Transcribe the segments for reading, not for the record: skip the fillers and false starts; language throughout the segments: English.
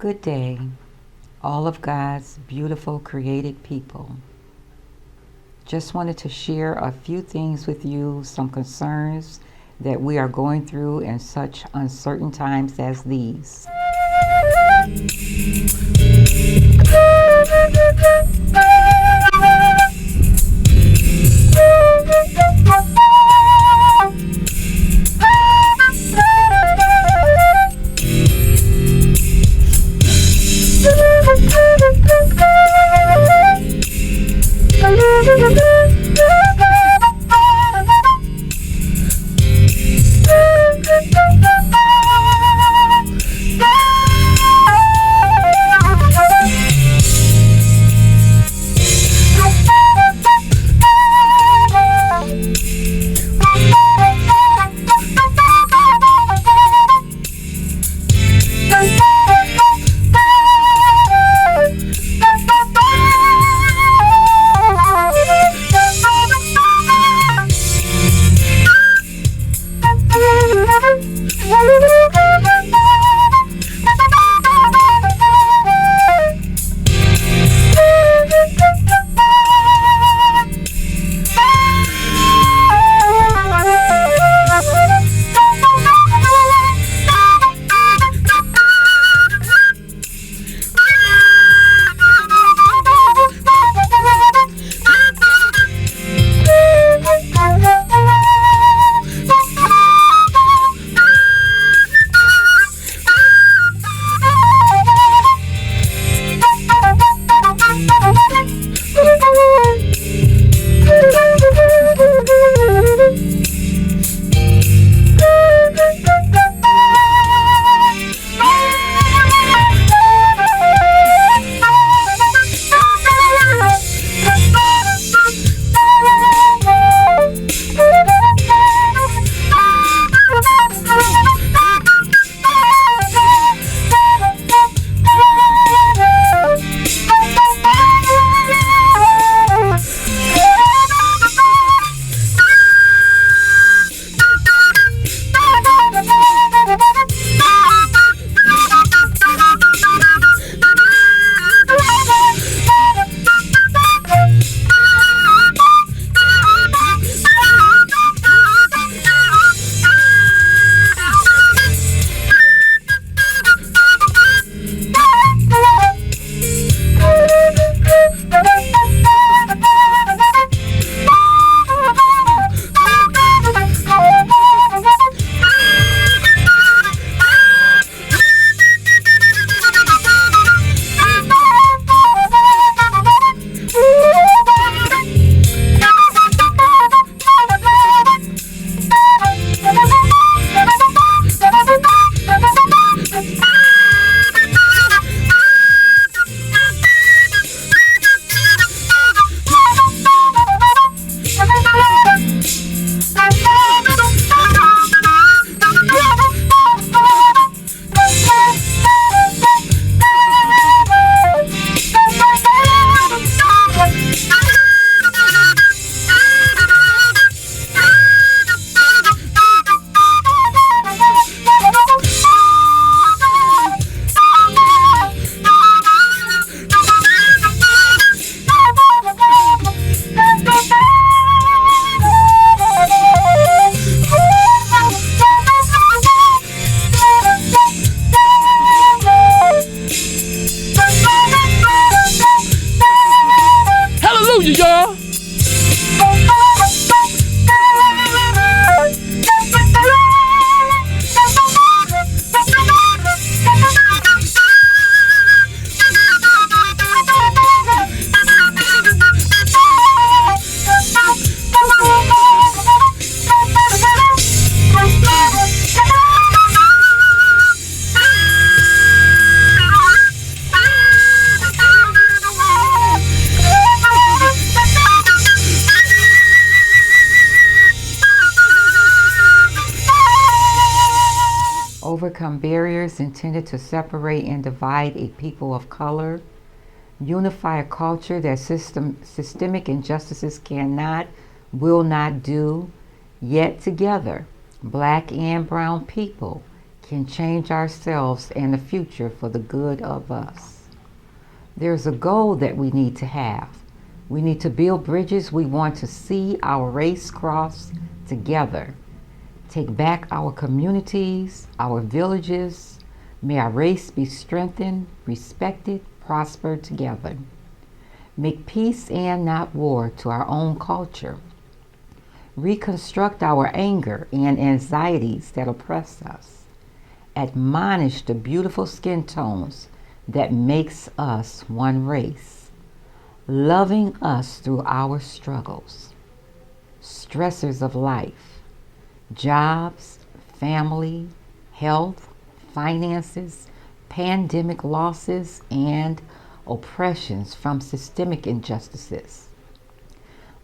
Good day, all of God's beautiful created people. Just wanted to share a few things with you, some concerns that we are going through in such uncertain times as these. Y'all. Overcome barriers intended to separate and divide a people of color, unify a culture that systemic injustices cannot, will not do, yet together, black and brown people can change ourselves and the future for the good of us. There's a goal that we need to have. We need to build bridges. We want to see our race cross together. Take back our communities, our villages. May our race be strengthened, respected, prosper together. Make peace and not war to our own culture. Reconstruct our anger and anxieties that oppress us. Admonish the beautiful skin tones that makes us one race, loving us through our struggles, stressors of life, jobs, family, health, finances, pandemic losses, and oppressions from systemic injustices.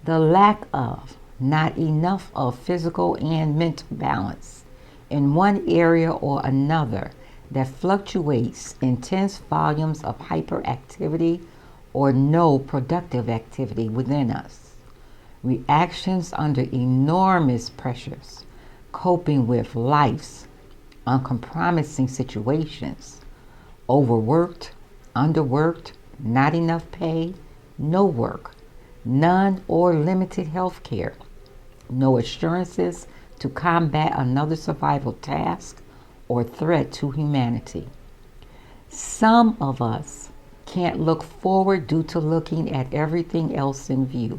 The lack of, not enough of physical and mental balance in one area or another that fluctuates intense volumes of hyperactivity or no productive activity within us. Reactions under enormous pressures, coping with life's uncompromising situations, overworked, underworked, not enough pay, no work, none or limited health care, no assurances to combat another survival task or threat to humanity. Some of us can't look forward due to looking at everything else in view,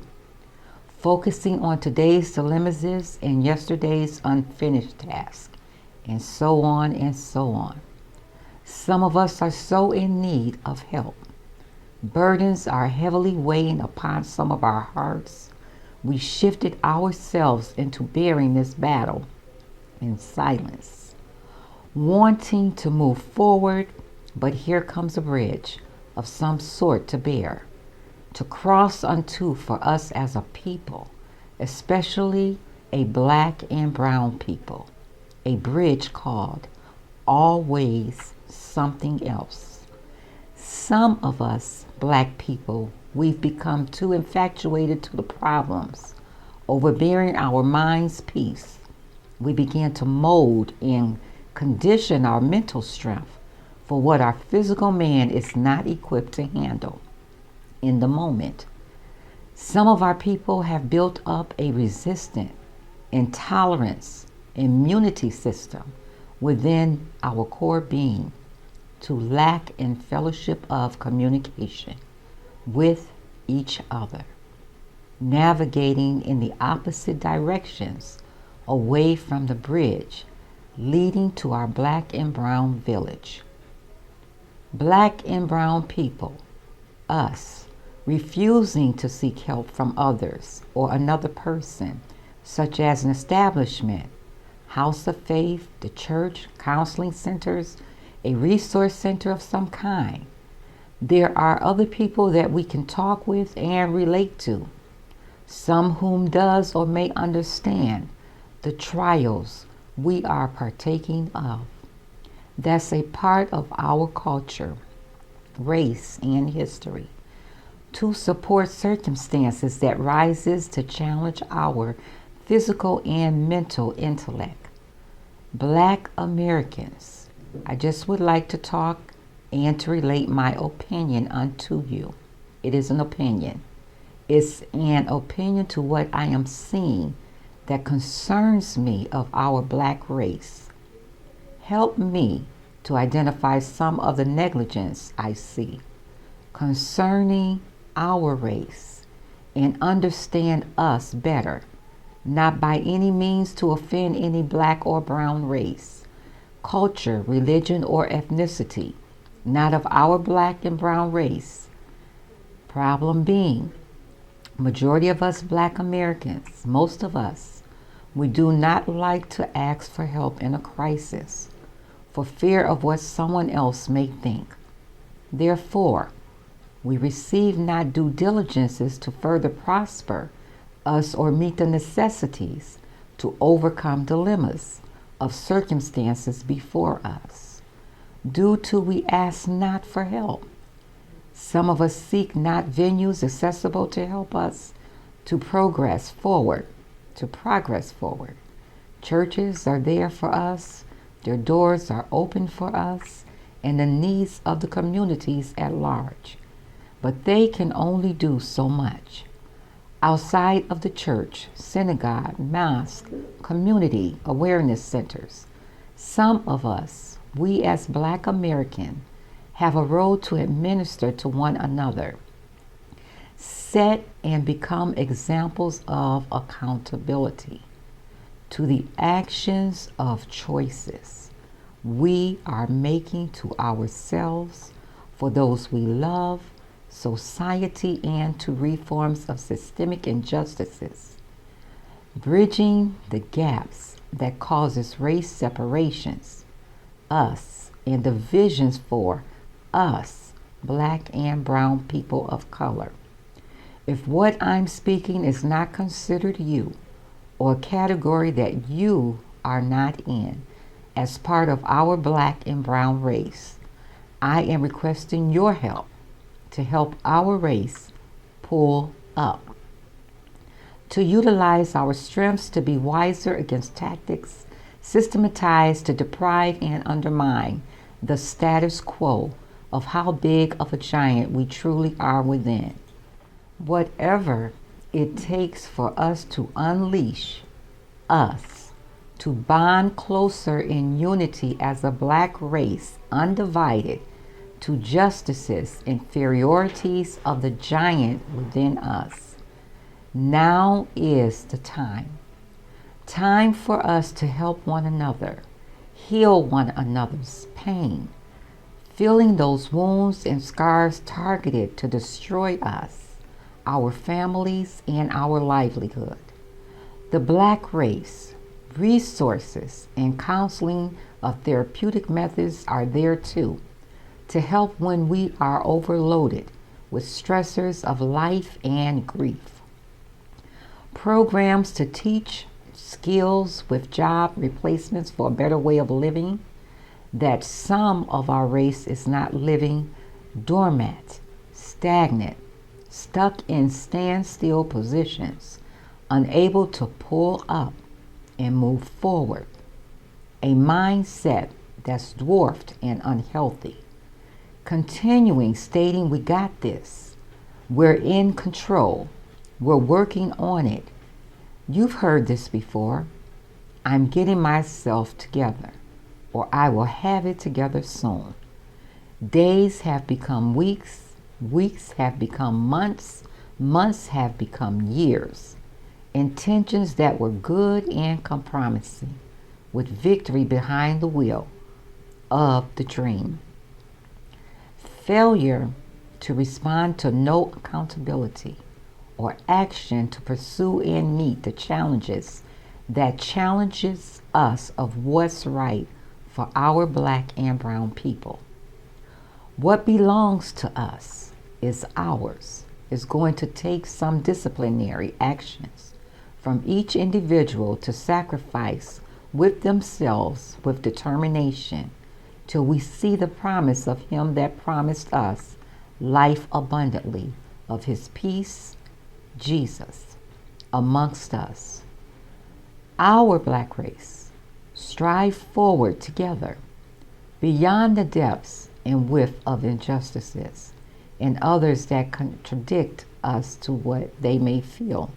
focusing on today's dilemmas and yesterday's unfinished task, and so on and so on. Some of us are so in need of help. Burdens are heavily weighing upon some of our hearts. We shifted ourselves into bearing this battle in silence, wanting to move forward, but here comes a bridge of some sort to bear, to cross unto for us as a people, especially a black and brown people, a bridge called always something else. Some of us black people, we've become too infatuated to the problems, overbearing our mind's peace. We began to mold and condition our mental strength for what our physical man is not equipped to handle in the moment. Some of our people have built up a resistant, intolerance, immunity system within our core being to lack in fellowship of communication with each other, navigating in the opposite directions away from the bridge leading to our black and brown village. Black and brown people, us, refusing to seek help from others or another person, such as an establishment, house of faith, the church, counseling centers, a resource center of some kind. There are other people that we can talk with and relate to, some whom does or may understand the trials we are partaking of. That's a part of our culture, race, and history, to support circumstances that rises to challenge our physical and mental intellect. Black Americans, I just would like to talk and to relate my opinion unto you. It is an opinion. It's an opinion to what I am seeing that concerns me of our black race. Help me to identify some of the negligence I see concerning our race and understand us better, not by any means to offend any black or brown race, culture, religion, or ethnicity, not of our black and brown race. Problem being, majority of us black Americans, most of us, we do not like to ask for help in a crisis for fear of what someone else may think. Therefore, we receive not due diligences to further prosper us or meet the necessities to overcome dilemmas of circumstances before us, due to we ask not for help. Some of us seek not venues accessible to help us to progress forward. Churches are there for us Their doors are open for us and the needs of the communities at large. But they can only do so much. Outside of the church, synagogue, mosque, community awareness centers, some of us, we as Black American, have a role to administer to one another, set and become examples of accountability to the actions of choices we are making to ourselves, for those we love, society, and to reforms of systemic injustices, bridging the gaps that causes race separations, us, and divisions for us, Black and brown people of color. If what I'm speaking is not considered you, or a category that you are not in, as part of our Black and brown race, I am requesting your help to help our race pull up, to utilize our strengths to be wiser against tactics systematized to deprive and undermine the status quo of how big of a giant we truly are within. Whatever it takes for us to unleash us, to bond closer in unity as a Black race, undivided, to justices, inferiorities of the giant within us. Now is the time. Time for us to help one another, heal one another's pain, filling those wounds and scars targeted to destroy us, our families, and our livelihood. The Black race, resources, and counseling of therapeutic methods are there too, to help when we are overloaded with stressors of life and grief. Programs to teach skills with job replacements for a better way of living, that some of our race is not living doormat, stagnant, stuck in standstill positions, unable to pull up and move forward. A mindset that's dwarfed and unhealthy. Continuing stating we got this, we're in control, we're working on it. You've heard this before. I'm getting myself together, or I will have it together soon. Days have become weeks, weeks have become months, months have become years. Intentions that were good and compromising, with victory behind the wheel of the dream. Failure to respond to no accountability or action to pursue and meet the challenges that challenges us of what's right for our Black and brown people. What belongs to us is ours. Is going to take some disciplinary actions from each individual to sacrifice with themselves with determination till we see the promise of Him that promised us life abundantly, of His peace, Jesus, amongst us. Our Black race, strive forward together, beyond the depths and width of injustices and others that contradict us to what they may feel.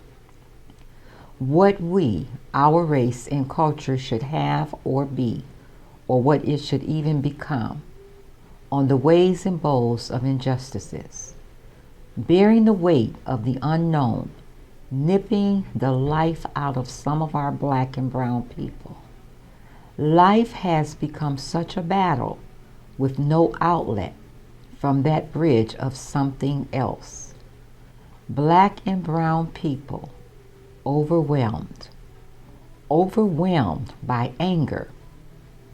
What we, our race and culture, should have or be, or what it should even become, on the ways and bowls of injustices, bearing the weight of the unknown, nipping the life out of some of our Black and brown people. Life has become such a battle with no outlet from that bridge of something else. Black and brown people overwhelmed by anger,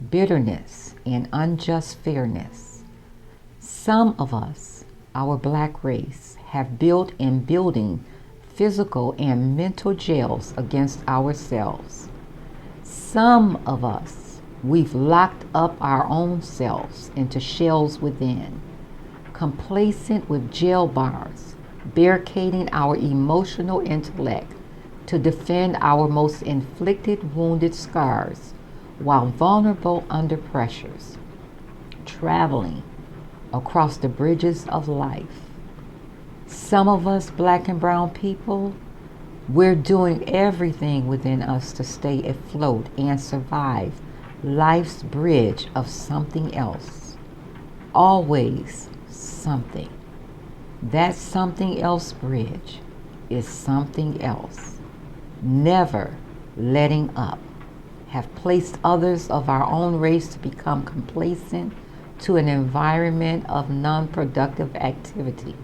bitterness, and unjust fairness. Some of us, our Black race, have built and building physical and mental jails against ourselves. Some of us, we've locked up our own selves into shells within, complacent with jail bars, barricading our emotional intellect to defend our most inflicted wounded scars while vulnerable under pressures, traveling across the bridges of life. Some of us, black and brown people, we're doing everything within us to stay afloat and survive life's bridge of something else. Always something. That something else bridge is something else. Never letting up. Have placed others of our own race to become complacent to an environment of non-productive activity.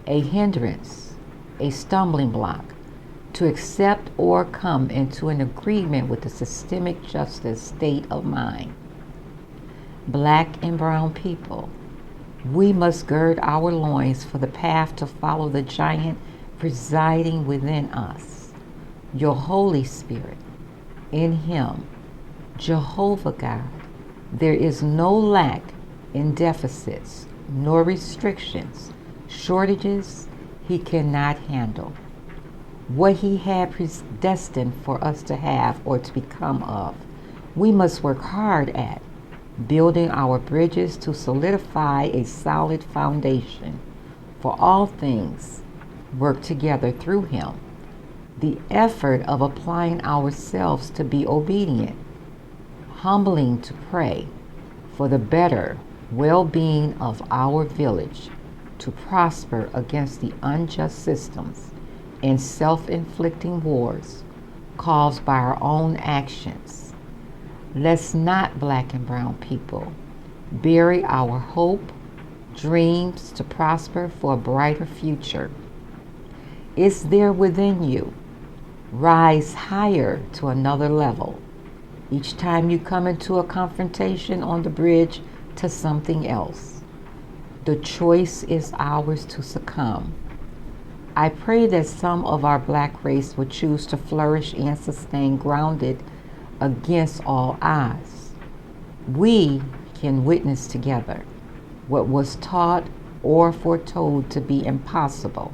A hindrance, a stumbling block to accept or come into an agreement with the systemic justice state of mind. Black and brown people, we must gird our loins for the path to follow the giant residing within us, your Holy Spirit. In Him, Jehovah God, there is no lack in deficits nor restrictions, shortages He cannot handle. What He had predestined for us to have or to become of, we must work hard at, building our bridges to solidify a solid foundation. For all things work together through Him. The effort of applying ourselves to be obedient, humbling to pray for the better well-being of our village, to prosper against the unjust systems and self-inflicting wars caused by our own actions. Let's not, black and brown people, bury our hope, dreams to prosper for a brighter future. It's there within you. Rise higher to another level. Each time you come into a confrontation on the bridge to something else, the choice is ours to succumb. I pray that some of our black race will choose to flourish and sustain grounded against all odds. We can witness together what was taught or foretold to be impossible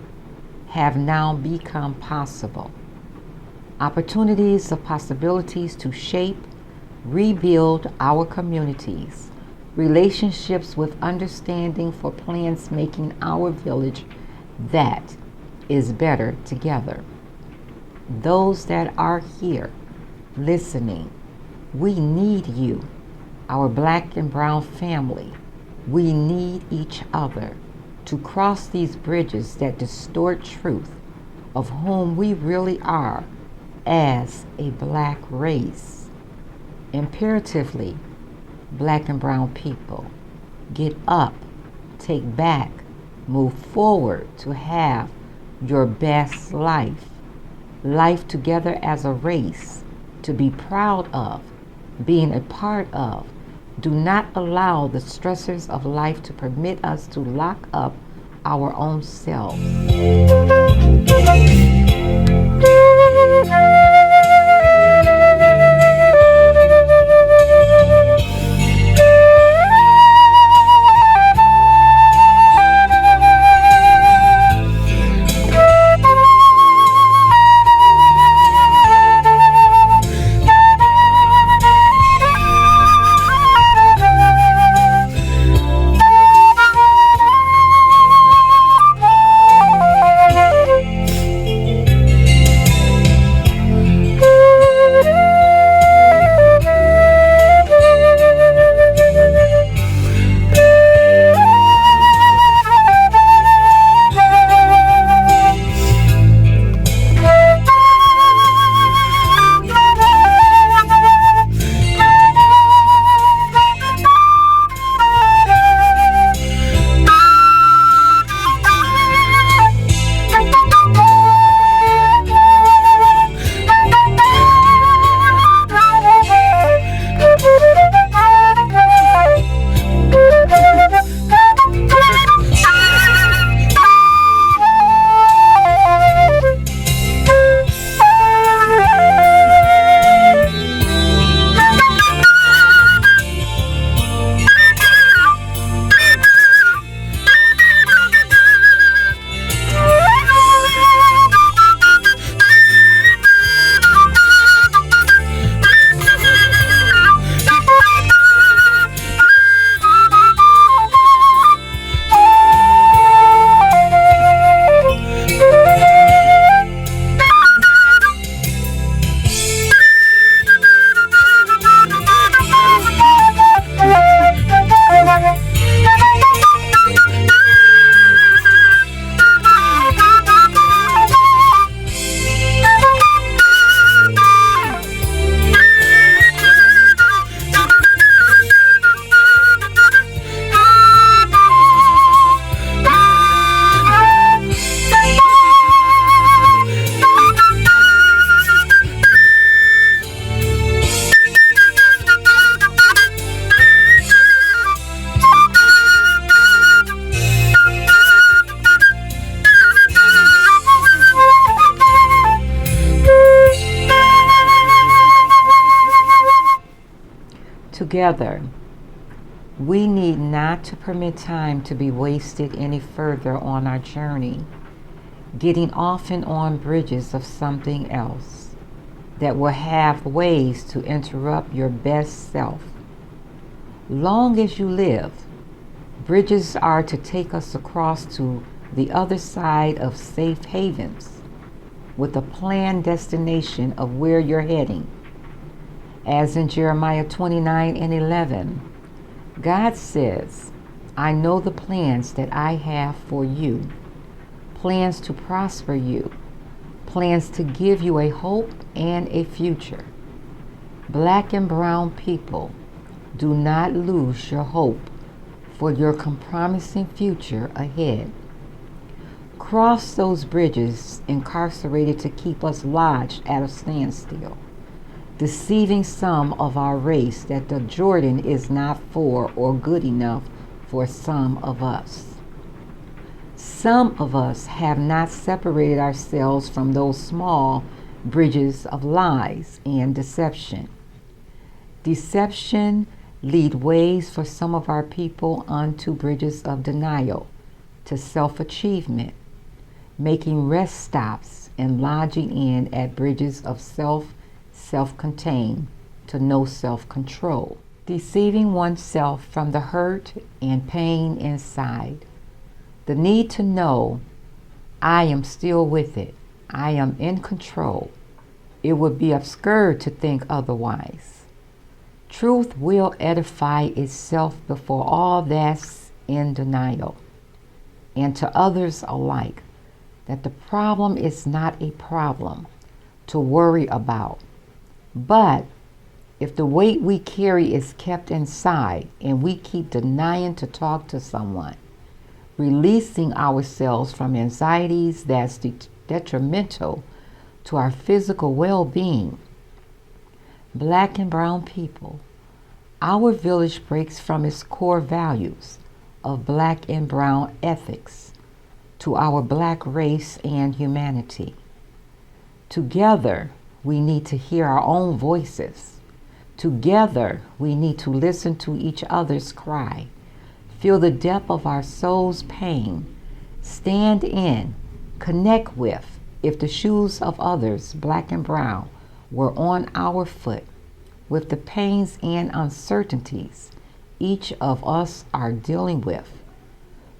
have now become possible. Opportunities of possibilities to shape, rebuild our communities, relationships with understanding for plans making our village that is better together. Those that are here listening, we need you, our black and brown family. We need each other to cross these bridges that distort truth of whom we really are as a black race. Imperatively, black and brown people, get up, take back, move forward to have your best life. Life together as a race, to be proud of, being a part of. Do not allow the stressors of life to permit us to lock up our own selves. Together, we need not to permit time to be wasted any further on our journey, getting off and on bridges of something else that will have ways to interrupt your best self. Long as you live, bridges are to take us across to the other side of safe havens with a planned destination of where you're heading. As in Jeremiah 29:11, God says, I know the plans that I have for you, plans to prosper you, plans to give you a hope and a future. Black and brown people, do not lose your hope for your promising future ahead. Cross those bridges incarcerated to keep us lodged at a standstill, deceiving some of our race that the Jordan is not for or good enough for some of us. Some of us have not separated ourselves from those small bridges of lies and deception. Deception lead ways for some of our people onto bridges of denial to self-achievement, making rest stops and lodging in at bridges of self-contained to no self-control, deceiving oneself from the hurt and pain inside. The need to know, I am still with it, I am in control. It would be absurd to think otherwise. Truth will edify itself before all that's in denial, and to others alike, that the problem is not a problem to worry about. But if the weight we carry is kept inside and we keep denying to talk to someone, releasing ourselves from anxieties that's detrimental to our physical well-being, Black and brown people, our village breaks from its core values of Black and brown ethics to our Black race and humanity. Together, we need to hear our own voices. Together, we need to listen to each other's cry, feel the depth of our soul's pain, stand in, connect with, if the shoes of others, Black and brown, were on our foot, with the pains and uncertainties each of us are dealing with.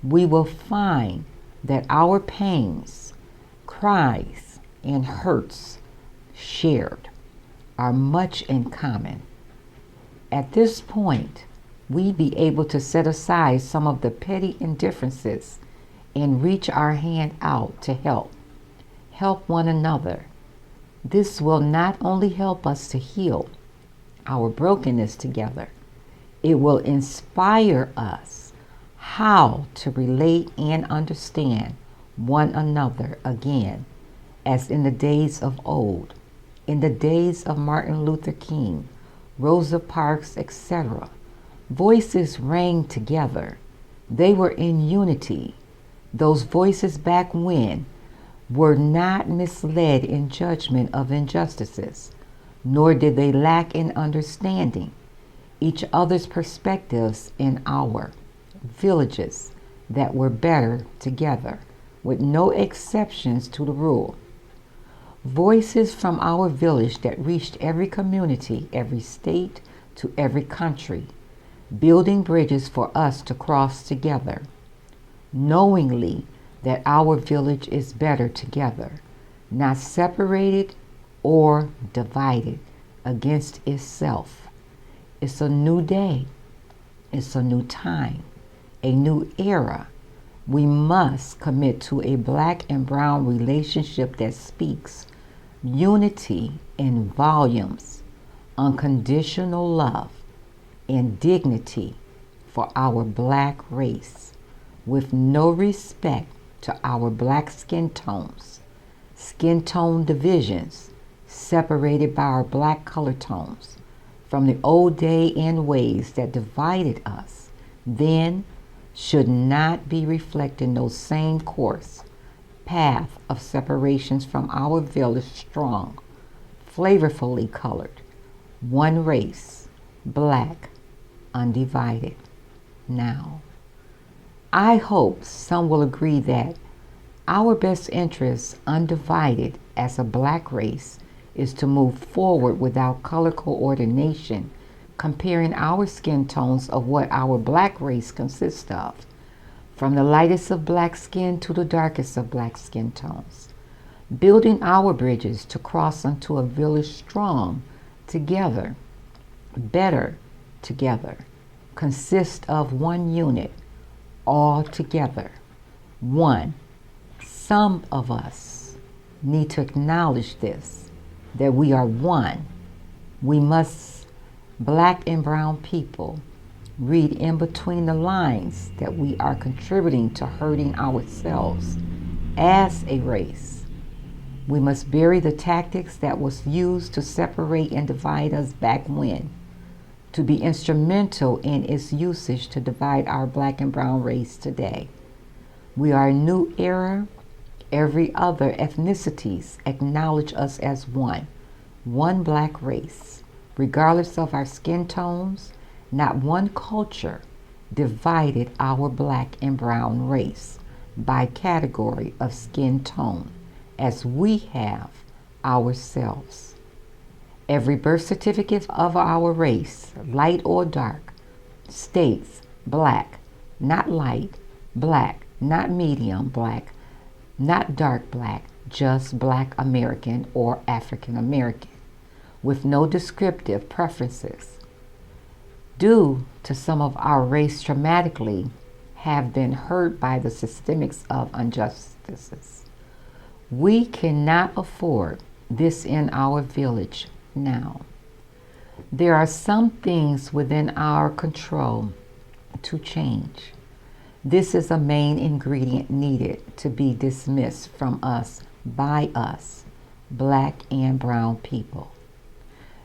We will find that our pains, cries, and hurts shared are much in common. At this point, we be able to set aside some of the petty indifferences and reach our hand out to help one another. This will not only help us to heal our brokenness together, it will inspire us how to relate and understand one another again, as in the days of old, in the days of Martin Luther King, Rosa Parks, etc. Voices rang together. They were in unity. Those voices back when were not misled in judgment of injustices, nor did they lack in understanding each other's perspectives in our villages that were better together, with no exceptions to the rule. Voices from our village that reached every community, every state, to every country, building bridges for us to cross together, knowingly that our village is better together, not separated or divided against itself. It's a new day. It's a new time, a new era. We must commit to a Black and brown relationship that speaks unity in volumes, unconditional love, and dignity for our Black race, with no respect to our Black skin tone divisions separated by our Black color tones from the old day and ways that divided us, then should not be reflecting those same course, path of separations from our village strong, flavorfully colored, one race, Black, undivided now. I hope some will agree that our best interest, undivided as a black race, is to move forward without color coordination, comparing our skin tones of what our black race consists of, from the lightest of black skin to the darkest of black skin tones, building our bridges to cross unto a village strong together, better together, consist of one unit, all together, one. Some of us need to acknowledge this, that we are one. We must, black and brown people, read in between the lines that we are contributing to hurting ourselves as a race. We must bury the tactics that was used to separate and divide us back when, to be instrumental in its usage to divide our black and brown race today. We are a new era. Every other ethnicities acknowledge us as one black race, regardless of our skin tones. Not one culture divided our black and brown race by category of skin tone as we have ourselves. Every birth certificate of our race, light or dark, states black, not light, black, not medium black, not dark black, just black American or African American, with no descriptive preferences. Due to some of our race traumatically have been hurt by the systemics of injustices. We cannot afford this in our village now. There are some things within our control to change. This is a main ingredient needed to be dismissed from us by us, black and brown people.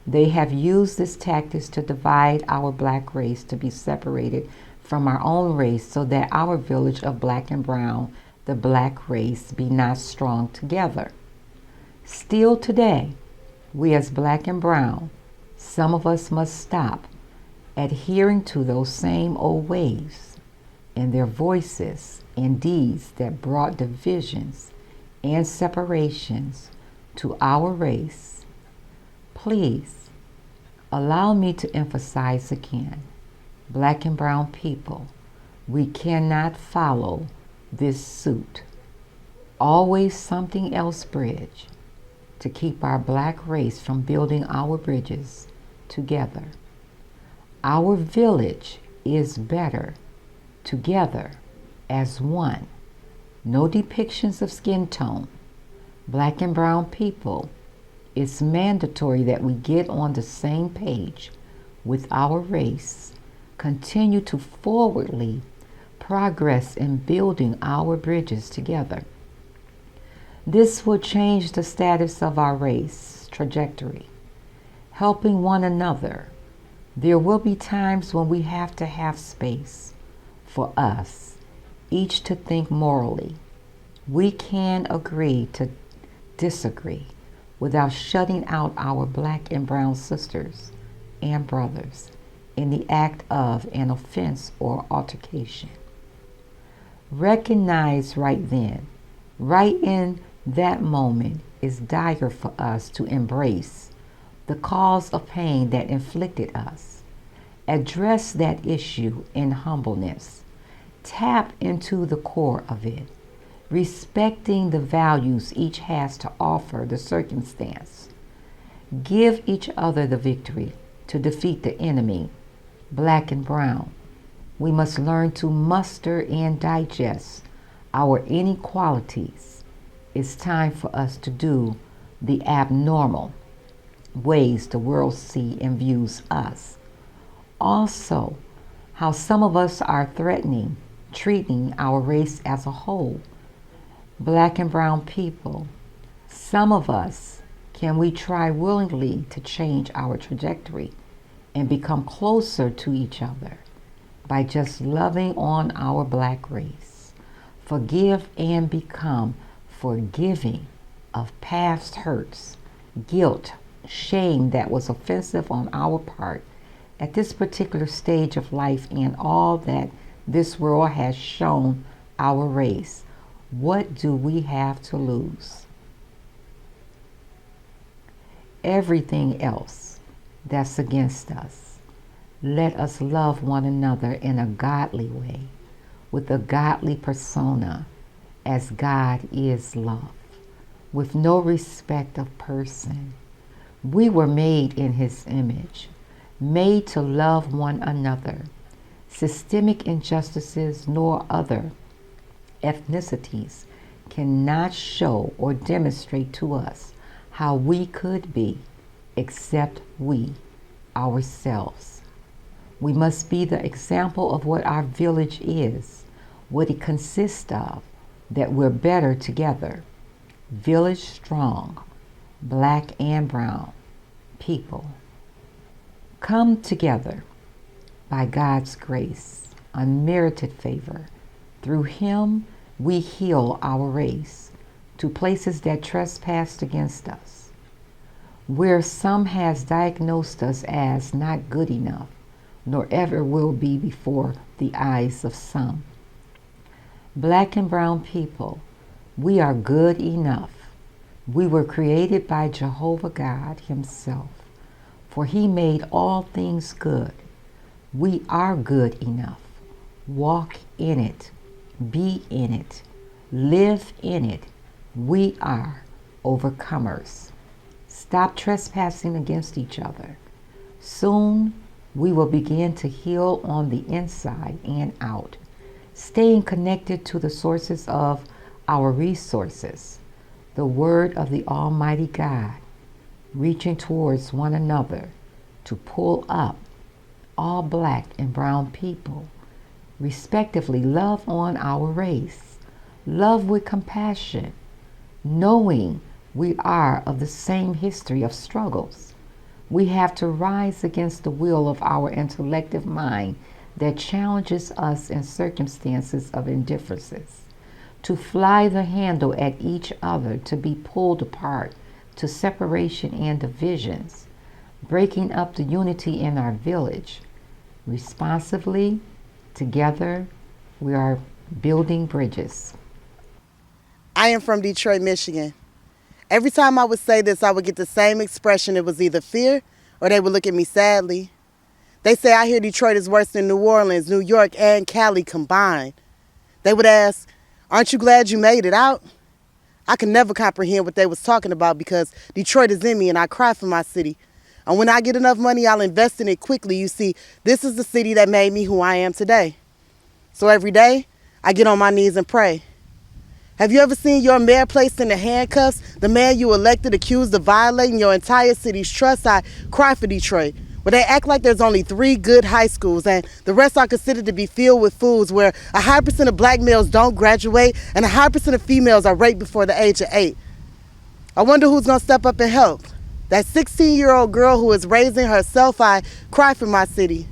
They have used this tactics to divide our black race to be separated from our own race so that our village of black and brown, the black race, be not strong together. Still today, we as black and brown, some of us must stop adhering to those same old ways and their voices and deeds that brought divisions and separations to our race. Please allow me to emphasize again, black and brown people, we cannot follow this suit. Always something else bridge to keep our black race from building our bridges together. Our village is better together as one. No depictions of skin tone. Black and brown people, it's mandatory that we get on the same page with our race, continue to forwardly progress in building our bridges together. This will change the status of our race trajectory, helping one another. There will be times when we have to have space for us, each to think morally. We can agree to disagree without shutting out our black and brown sisters and brothers in the act of an offense or altercation. Recognize right then, right in that moment, is dire for us to embrace the cause of pain that inflicted us. Address that issue in humbleness. Tap into the core of it, respecting the values each has to offer the circumstance. Give each other the victory to defeat the enemy, black and brown. We must learn to muster and digest our inequalities. It's time for us to do the abnormal ways the world sees and views us. Also, how some of us are treating our race as a whole. Black and brown people, some of us, can we try willingly to change our trajectory and become closer to each other by just loving on our black race? Forgive and become forgiving of past hurts, guilt, shame that was offensive on our part, At this particular stage of life and all that this world has shown our race, what do we have to lose? Everything else that's against us. Let us love one another in a godly way, with a godly persona, as God is love, with no respect of person. We were made in His image, made to love one another. Systemic injustices nor other ethnicities cannot show or demonstrate to us how we could be except we ourselves. We must be the example of what our village is, what it consists of, that we're better together. Village strong, black and brown people. Come together by God's grace, unmerited favor. Through Him, we heal our race to places that trespassed against us, where some has diagnosed us as not good enough, nor ever will be before the eyes of some. Black and brown people, we are good enough. We were created by Jehovah God Himself, for He made all things good. We are good enough. Walk in it, be in it, live in it. We are overcomers. Stop trespassing against each other. Soon we will begin to heal on the inside and out, staying connected to the sources of our resources, the Word of the Almighty God, reaching towards one another to pull up all black and brown people, respectively. Love on our race, love with compassion, knowing we are of the same history of struggles. We have to rise against the will of our intellective mind that challenges us in circumstances of indifferences, to fly the handle at each other, to be pulled apart to separation and divisions, breaking up the unity in our village. Responsively, together, we are building bridges. I am from Detroit, Michigan. Every time I would say this, I would get the same expression. It was either fear or they would look at me sadly. They say I hear Detroit is worse than New Orleans, New York, and Cali combined. They would ask, aren't you glad you made it out? I could never comprehend what they was talking about because Detroit is in me and I cry for my city. And when I get enough money, I'll invest in it quickly. You see, this is the city that made me who I am today. So every day, I get on my knees and pray. Have you ever seen your mayor placed in the handcuffs? The man you elected accused of violating your entire city's trust? I cry for Detroit, where they act like there's only 3 good high schools and the rest are considered to be filled with fools, where a high percent of black males don't graduate and a high percent of females are raped before the age of 8. I wonder who's going to step up and help. That 16-year-old girl who is raising herself. I cry for my city.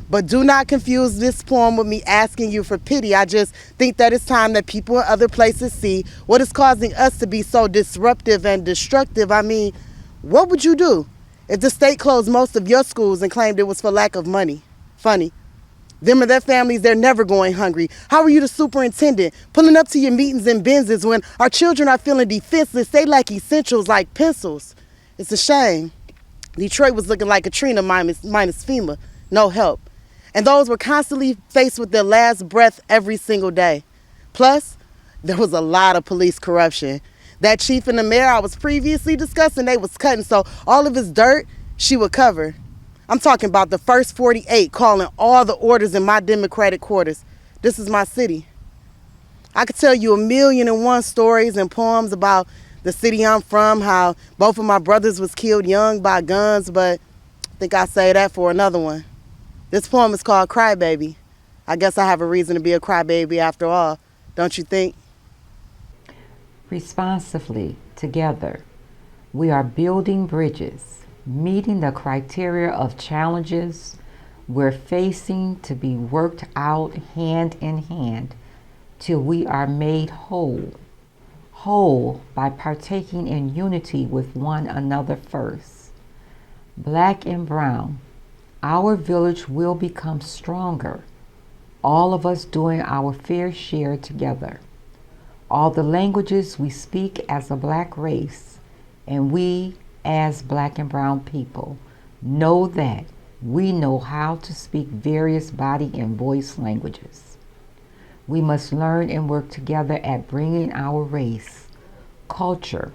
But do not confuse this poem with me asking you for pity. I just think that it's time that people in other places see what is causing us to be so disruptive and destructive. I mean, what would you do if the state closed most of your schools and claimed it was for lack of money? Funny. Them and their families, they're never going hungry. How are you the superintendent, pulling up to your meetings in Benzes when our children are feeling defenseless? They lack essentials like pencils. It's a shame. Detroit was looking like Katrina minus FEMA. No help. And those were constantly faced with their last breath every single day. Plus, there was a lot of police corruption. That chief and the mayor I was previously discussing, they was cutting, so all of his dirt, she would cover. I'm talking about the first 48 calling all the orders in my Democratic quarters. This is my city. I could tell you 1,000,001 stories and poems about the city I'm from, how both of my brothers was killed young by guns, but I think I'll say that for another one. This poem is called Crybaby. I guess I have a reason to be a crybaby after all, don't you think? Responsively, together, we are building bridges, meeting the criteria of challenges we're facing to be worked out hand in hand till we are made whole. Whole by partaking in unity with one another first. Black and brown, Our village will become stronger, all of us doing our fair share together. All the languages we speak as a black race, and we as black and brown people know that we know how to speak various body and voice languages. We must learn and work together at bringing our race, culture,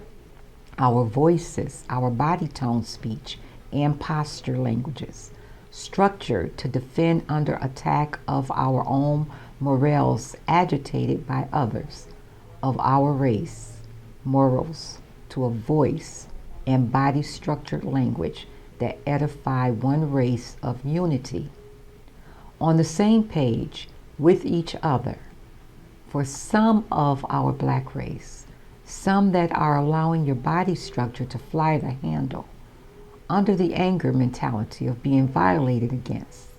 our voices, our body tone speech, and posture languages, structured to defend under attack of our own morals agitated by others of our race, morals, to a voice and body structured language that edify one race of unity. On the same page with each other, for some of our black race, some that are allowing your body structure to fly the handle, under the anger mentality of being violated against,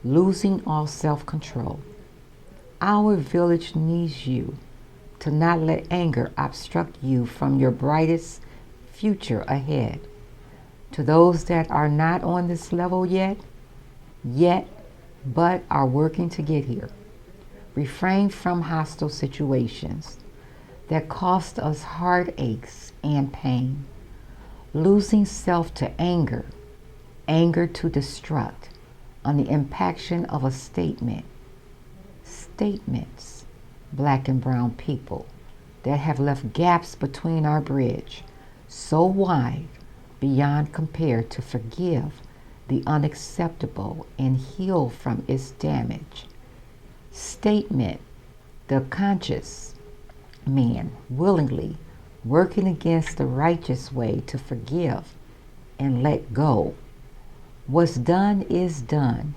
losing all self-control. Our village needs you to not let anger obstruct you from your brightest future ahead. To those that are not on this level yet, but are working to get here, refrain from hostile situations that cost us heartaches and pain. Losing self to anger, anger to destruct, on the impaction of a statement. Statements, black and brown people, that have left gaps between our bridge, so wide beyond compare to forgive the unacceptable and heal from its damage. Statement, the conscious man willingly working against the righteous way to forgive and let go. What's done is done.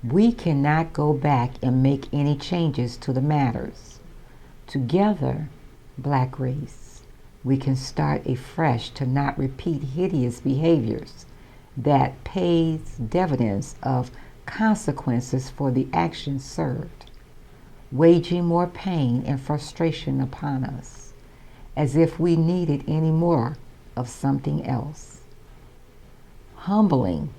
We cannot go back and make any changes to the matters. Together, black race, we can start afresh to not repeat hideous behaviors that pays dividends of consequences for the actions served, waging more pain and frustration upon us, as if we needed any more of something else. Humbling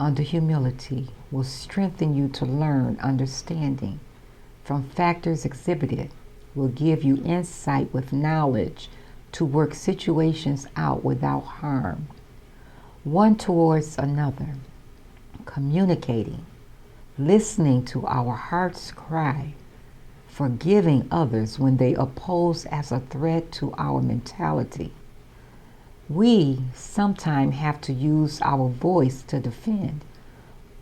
under humility will strengthen you to learn understanding from factors exhibited, will give you insight with knowledge to work situations out without harm, one towards another, communicating, listening to our heart's cry, forgiving others when they oppose as a threat to our mentality. We sometimes have to use our voice to defend,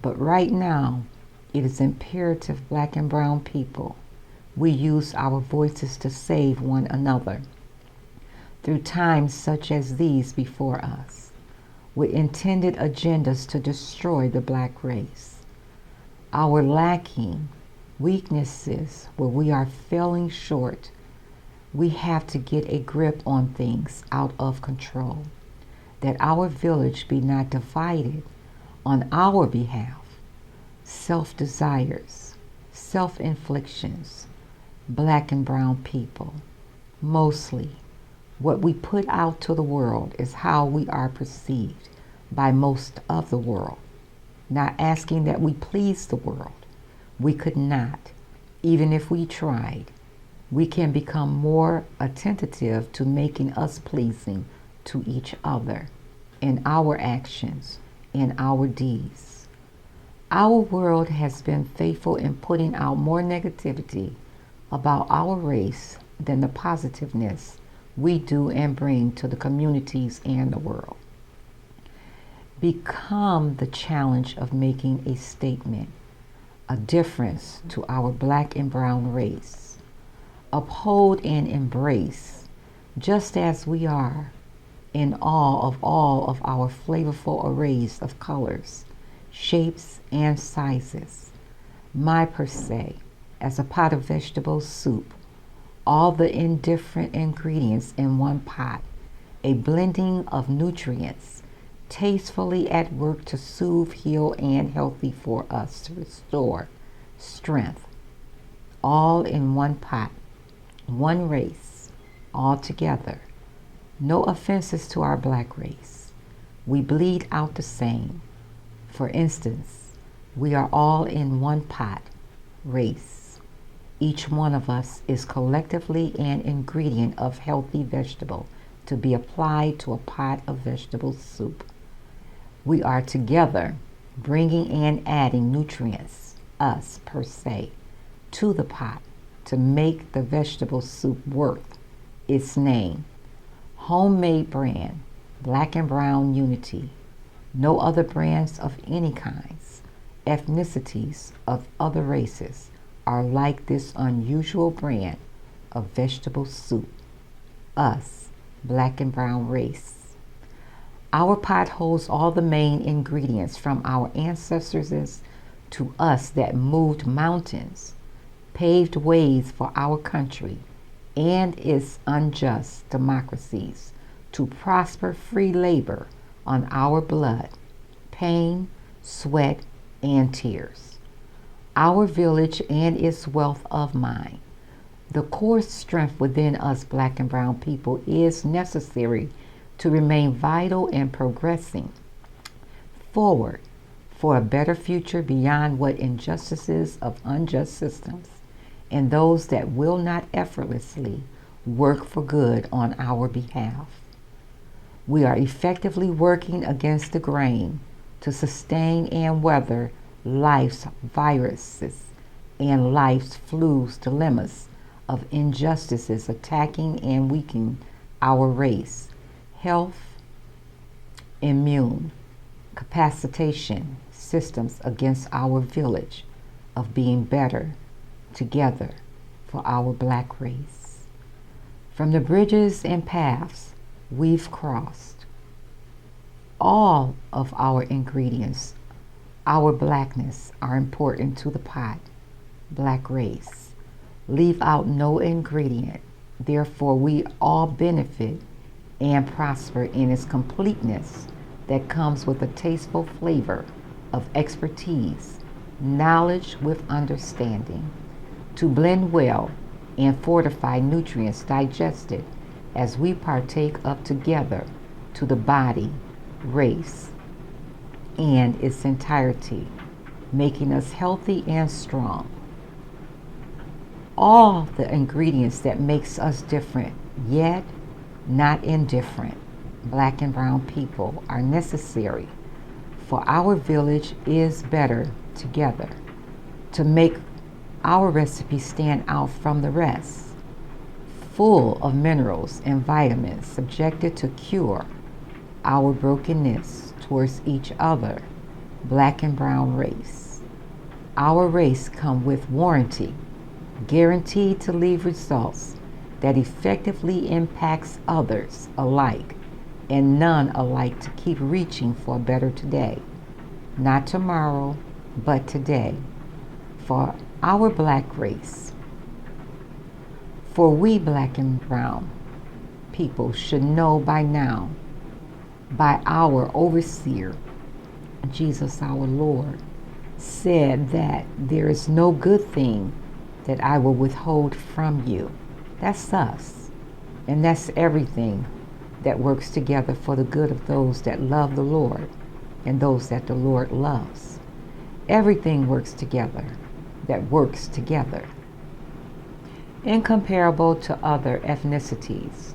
but right now it is imperative, black and brown people, we use our voices to save one another through times such as these before us, with intended agendas to destroy the black race. Our lacking weaknesses where we are falling short, we have to get a grip on things out of control, that our village be not divided on our behalf. Self-desires, self-inflictions, black and brown people. Mostly, what we put out to the world is how we are perceived by most of the world. Not asking that we please the world. We could not, even if we tried. We can become more attentive to making us pleasing to each other in our actions, in our deeds. Our world has been faithful in putting out more negativity about our race than the positiveness we do and bring to the communities and the world. Become the challenge of making a statement, a difference to our black and brown race. Uphold and embrace, just as we are, in awe of all of our flavorful arrays of colors, shapes, and sizes. My per se, as a pot of vegetable soup, all the indifferent ingredients in one pot, a blending of nutrients, tastefully at work to soothe, heal, and healthy for us to restore strength. All in one pot, one race, all together. No offenses to our black race. We bleed out the same. For instance, we are all in one pot, race. Each one of us is collectively an ingredient of healthy vegetable to be applied to a pot of vegetable soup. We are together bringing and adding nutrients, us per se, to the pot to make the vegetable soup worth its name. Homemade brand, black and brown unity. No other brands of any kinds, ethnicities of other races are like this unusual brand of vegetable soup. Us, black and brown race. Our pot holds all the main ingredients from our ancestors to us that moved mountains, paved ways for our country and its unjust democracies to prosper free labor on our blood, pain, sweat, and tears. Our village and its wealth of mind. The core strength within us black and brown people is necessary to remain vital and progressing forward for a better future beyond what injustices of unjust systems and those that will not effortlessly work for good on our behalf. We are effectively working against the grain to sustain and weather life's viruses and life's flu's dilemmas of injustices attacking and weakening our race, health, immune, capacitation systems against our village of being better together for our black race. From the bridges and paths we've crossed, all of our ingredients, our blackness, are important to the pot, black race. Leave out no ingredient. Therefore, we all benefit and prosper in its completeness that comes with a tasteful flavor of expertise, knowledge with understanding, to blend well and fortify nutrients digested as we partake of together to the body, race, and its entirety, making us healthy and strong. All the ingredients that makes us different, yet not indifferent, black and brown people, are necessary for our village is better together to make our recipe stand out from the rest, full of minerals and vitamins subjected to cure our brokenness towards each other, black and brown race. Our race come with warranty, guaranteed to leave results that effectively impacts others alike and none alike to keep reaching for a better today, not tomorrow, but today, for our black race. For we black and brown people should know by now, by our overseer, Jesus our Lord, said that there is no good thing that I will withhold from you. That's us. And that's everything that works together for the good of those that love the Lord and those that the Lord loves. Everything works together that works together. Incomparable to other ethnicities.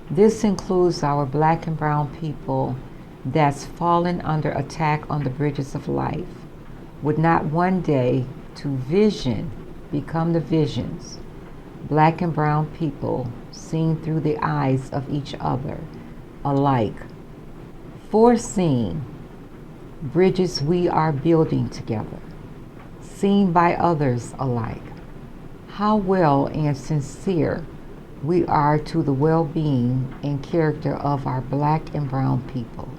This includes our black and brown people that's fallen under attack on the bridges of life, would not one day to vision become the visions. Black and brown people seen through the eyes of each other alike, foreseeing bridges we are building together, seen by others alike. How well and sincere we are to the well-being and character of our black and brown people.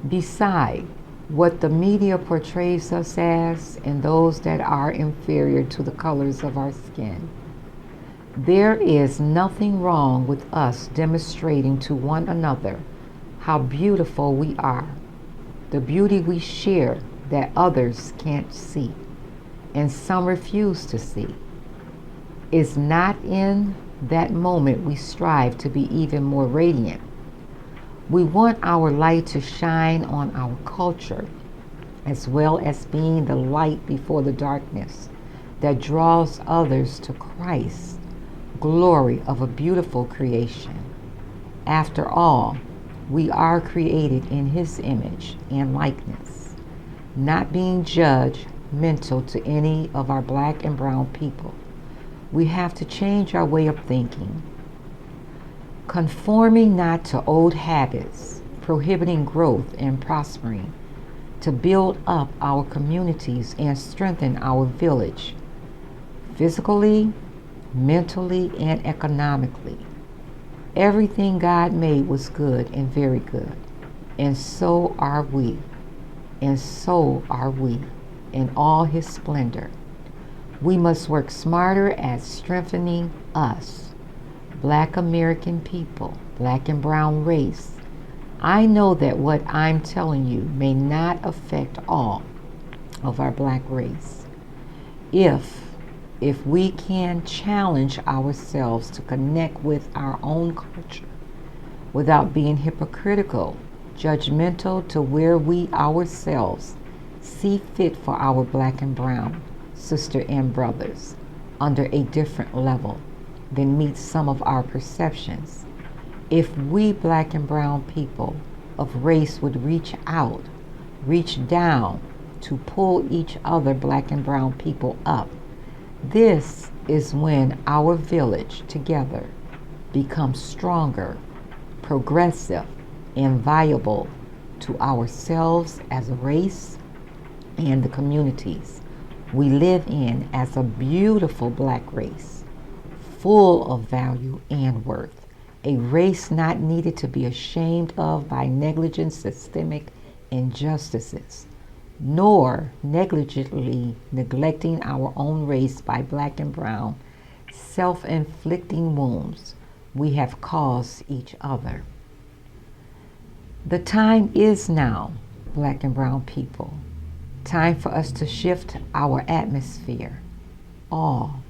Beside what the media portrays us as and those that are inferior to the colors of our skin, there is nothing wrong with us demonstrating to one another how beautiful we are, the beauty we share that others can't see and some refuse to see. It's not in that moment we strive to be even more radiant. We want our light to shine on our culture as well as being the light before the darkness that draws others to Christ, glory of a beautiful creation. After all, we are created in His image and likeness, not being judgmental to any of our black and brown people. We have to change our way of thinking, conforming not to old habits, prohibiting growth and prospering, to build up our communities and strengthen our village, physically, mentally, and economically. Everything God made was good and very good, and so are we, and so are we in all His splendor. We must work smarter at strengthening us, Black American people, Black and brown race. I know that what I'm telling you may not affect all of our Black race. If we can challenge ourselves to connect with our own culture without being hypocritical, judgmental to where we ourselves see fit for our Black and brown sister and brothers under a different level than meets some of our perceptions. If we Black and brown people of race would reach out, reach down to pull each other Black and brown people up, this is when our village together becomes stronger, progressive, and viable to ourselves as a race and the communities we live in as a beautiful Black race, full of value and worth, a race not needed to be ashamed of by negligent systemic injustices, nor negligently neglecting our own race by Black and brown self-inflicting wounds we have caused each other. The time is now, Black and brown people. Time for us to shift our atmosphere, all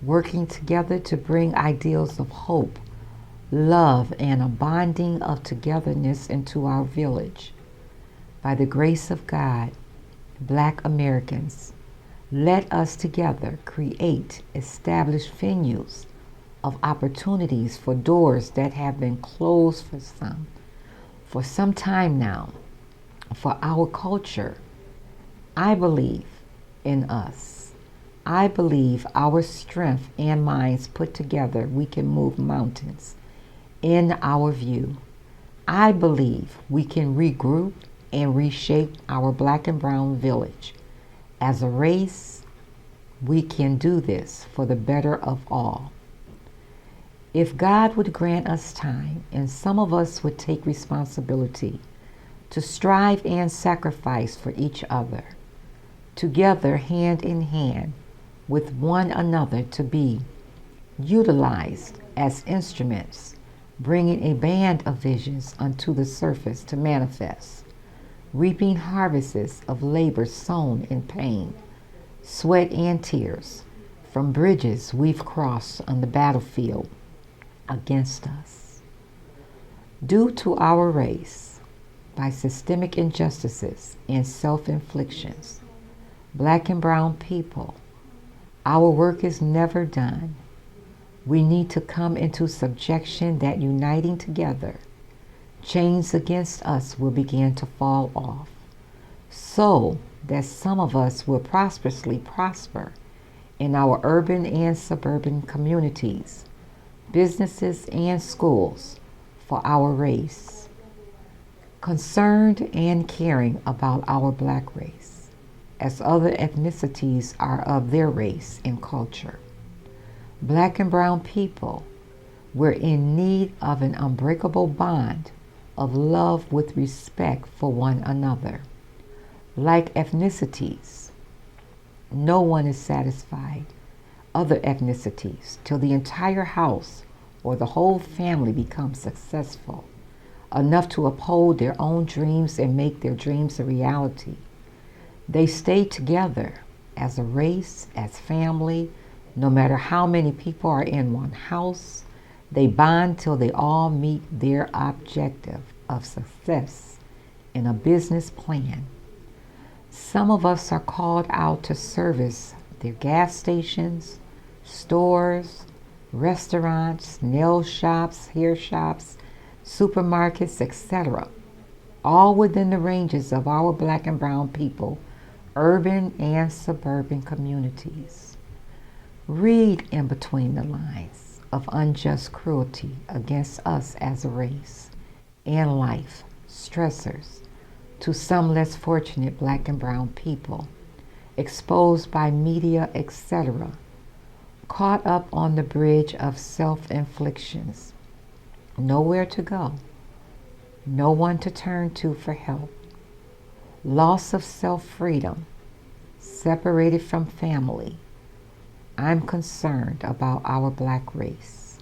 working together to bring ideals of hope, love, and a bonding of togetherness into our village. By the grace of God, Black Americans, let us together create, establish venues of opportunities for doors that have been closed for some time now, for our culture. I believe in us. I believe our strength and minds put together, we can move mountains. In our view, I believe we can regroup and reshape our Black and brown village. As a race, we can do this for the better of all. If God would grant us time, and some of us would take responsibility to strive and sacrifice for each other, together hand in hand with one another to be utilized as instruments, bringing a band of visions unto the surface to manifest, reaping harvests of labor sown in pain, sweat and tears from bridges we've crossed on the battlefield against us. Due to our race, by systemic injustices and self-inflictions, Black and brown people, our work is never done. We need to come into subjection that uniting together, chains against us will begin to fall off, so that some of us will prosperously prosper in our urban and suburban communities, businesses and schools for our race, concerned and caring about our Black race, as other ethnicities are of their race and culture. Black and brown people, we're in need of an unbreakable bond of love with respect for one another. Like ethnicities, no one is satisfied, other ethnicities, till the entire house or the whole family becomes successful, enough to uphold their own dreams and make their dreams a reality. They stay together as a race, as family, no matter how many people are in one house. They bond till they all meet their objective of success in a business plan. Some of us are called out to service their gas stations, stores, restaurants, nail shops, hair shops, supermarkets, etc., all within the ranges of our black and brown people, urban and suburban communities. Read in between the lines of unjust cruelty against us as a race and life stressors to some less fortunate black and brown people, exposed by media, etc., caught up on the bridge of self-inflictions, nowhere to go, no one to turn to for help, loss of self-freedom, separated from family. I'm concerned about our black race.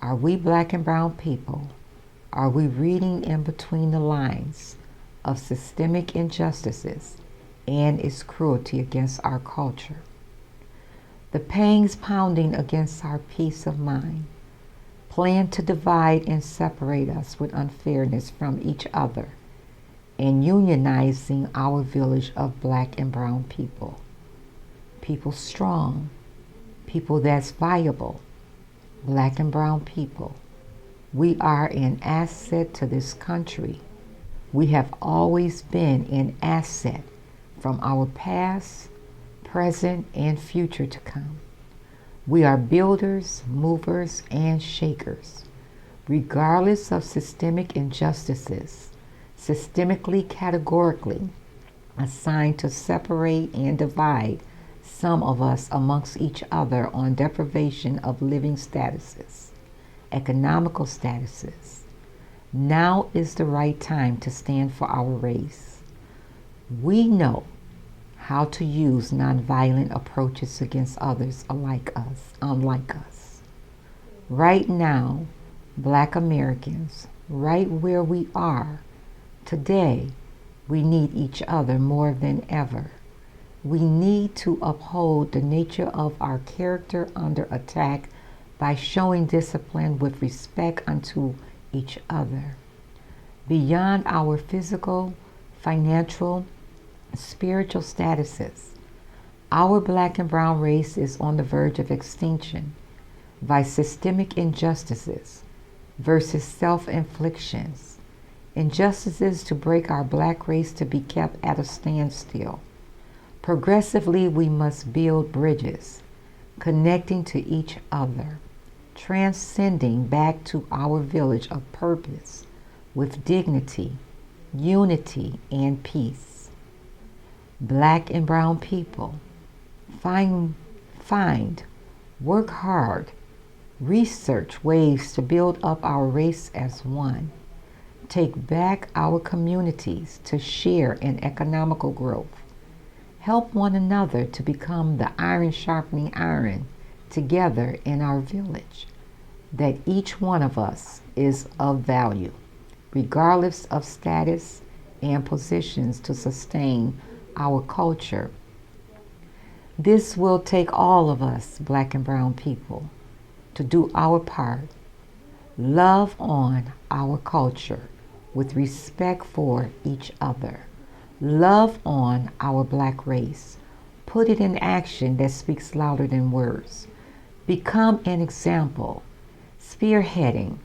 Are we black and brown people? Are we reading in between the lines of systemic injustices and its cruelty against our culture? The pangs pounding against our peace of mind, plan to divide and separate us with unfairness from each other, and unionizing our village of black and brown people. People strong, people that's viable, black and brown people. We are an asset to this country. We have always been an asset from our past, present, and future to come. We are builders, movers, and shakers. Regardless of systemic injustices, systemically, categorically assigned to separate and divide some of us amongst each other on deprivation of living statuses, economical statuses. Now is the right time to stand for our race. We know how to use nonviolent approaches against others unlike us. Right now, black Americans, right where we are today, we need each other more than ever. We need to uphold the nature of our character under attack by showing discipline with respect unto each other. Beyond our physical, financial, spiritual statuses, our black and brown race is on the verge of extinction by systemic injustices versus self-inflictions. Injustices to break our black race to be kept at a standstill. Progressively, we must build bridges, connecting to each other, transcending back to our village of purpose with dignity, unity, and peace. Black and brown people, find, work hard, research ways to build up our race as one, take back our communities to share in economical growth, help one another to become the iron sharpening iron together in our village, that each one of us is of value, regardless of status and positions to sustain our culture. This will take all of us, black and brown people, to do our part. Love on our culture with respect for each other. Love on our black race. Put it in action that speaks louder than words. Become an example, spearheading,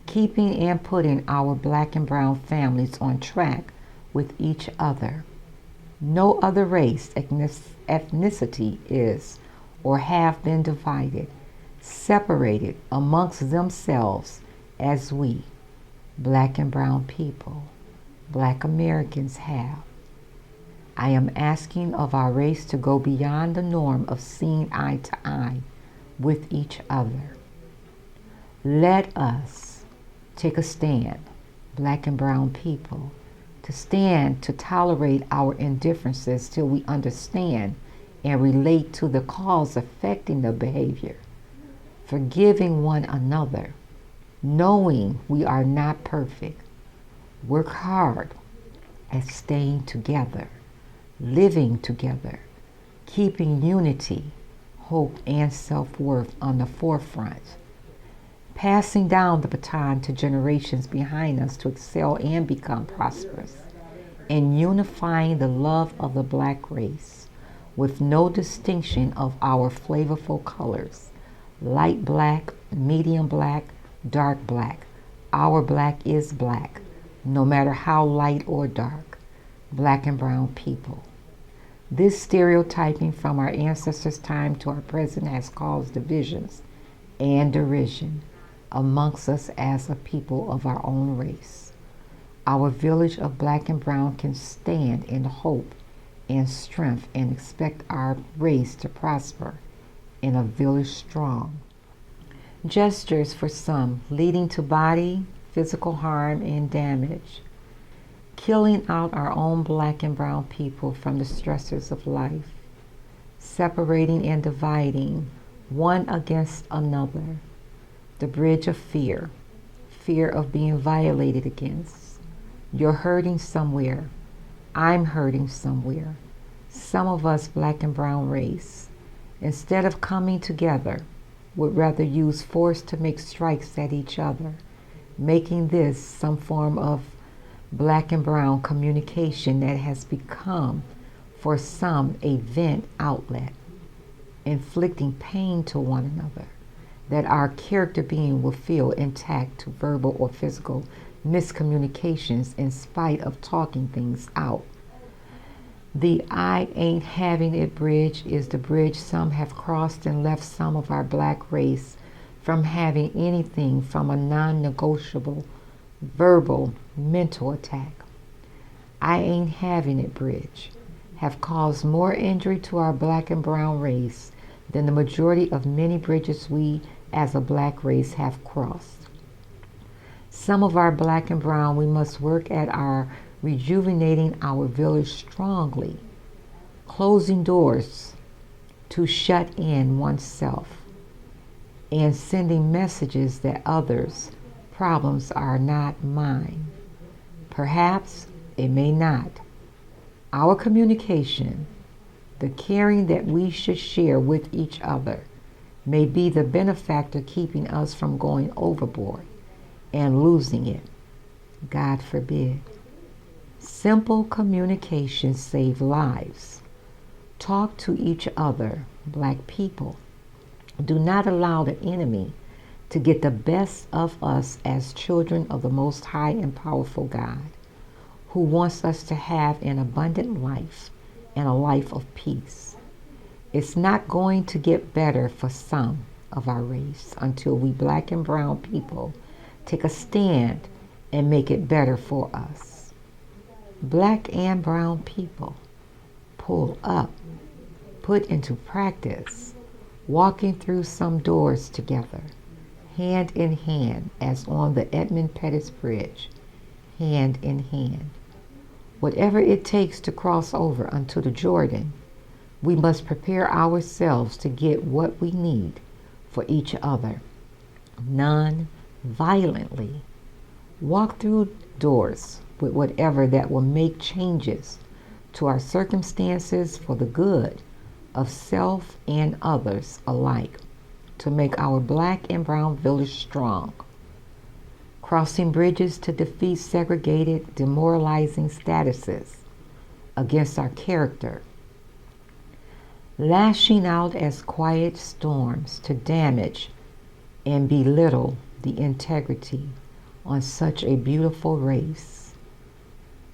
keeping and putting our black and brown families on track with each other. No other race, ethnicity is or have been divided, separated amongst themselves as we, black and brown people, black Americans have. I am asking of our race to go beyond the norm of seeing eye to eye with each other. Let us take a stand, black and brown people, to stand to tolerate our indifferences till we understand and relate to the cause affecting the behavior, forgiving one another, knowing we are not perfect. Work hard at staying together, living together, keeping unity, hope, and self-worth on the forefront, passing down the baton to generations behind us to excel and become prosperous, in unifying the love of the black race with no distinction of our flavorful colors, light black, medium black, dark black. Our black is black, no matter how light or dark. Black and brown people. This stereotyping from our ancestors' time to our present has caused divisions and derision amongst us as a people of our own race. Our village of black and brown can stand in hope and strength and expect our race to prosper in a village strong. Gestures for some leading to body, physical harm, and damage. Killing out our own black and brown people from the stressors of life. Separating and dividing one against another. The bridge of fear. Fear of being violated against. You're hurting somewhere. I'm hurting somewhere. Some of us, black and brown race, instead of coming together, would rather use force to make strikes at each other, making this some form of black and brown communication that has become, for some, a vent outlet, inflicting pain to one another, that our character being will feel intact to verbal or physical miscommunications in spite of talking things out. The I ain't having it bridge is the bridge some have crossed and left some of our black race from having anything from a non-negotiable verbal mental attack. I ain't having it bridge have caused more injury to our black and brown race than the majority of many bridges we as a black race have crossed. Some of our black and brown, we must work at our rejuvenating our village strongly, closing doors to shut in oneself, and sending messages that others' problems are not mine. Perhaps it may not. Our communication, the caring that we should share with each other, may be the benefactor keeping us from going overboard and losing it. God forbid. Simple communication saves lives. Talk to each other, black people. Do not allow the enemy to get the best of us as children of the Most High and powerful God, who wants us to have an abundant life and a life of peace. It's not going to get better for some of our race until we black and brown people take a stand and make it better for us. Black and brown people, pull up, put into practice, walking through some doors together, hand in hand as on the Edmund Pettus Bridge, hand in hand. Whatever it takes to cross over unto the Jordan, we must prepare ourselves to get what we need for each other, non-violently. Walk through doors with whatever that will make changes to our circumstances for the good of self and others alike, to make our black and brown village strong. Crossing bridges to defeat segregated, demoralizing statuses against our character. Lashing out as quiet storms to damage and belittle the integrity on such a beautiful race.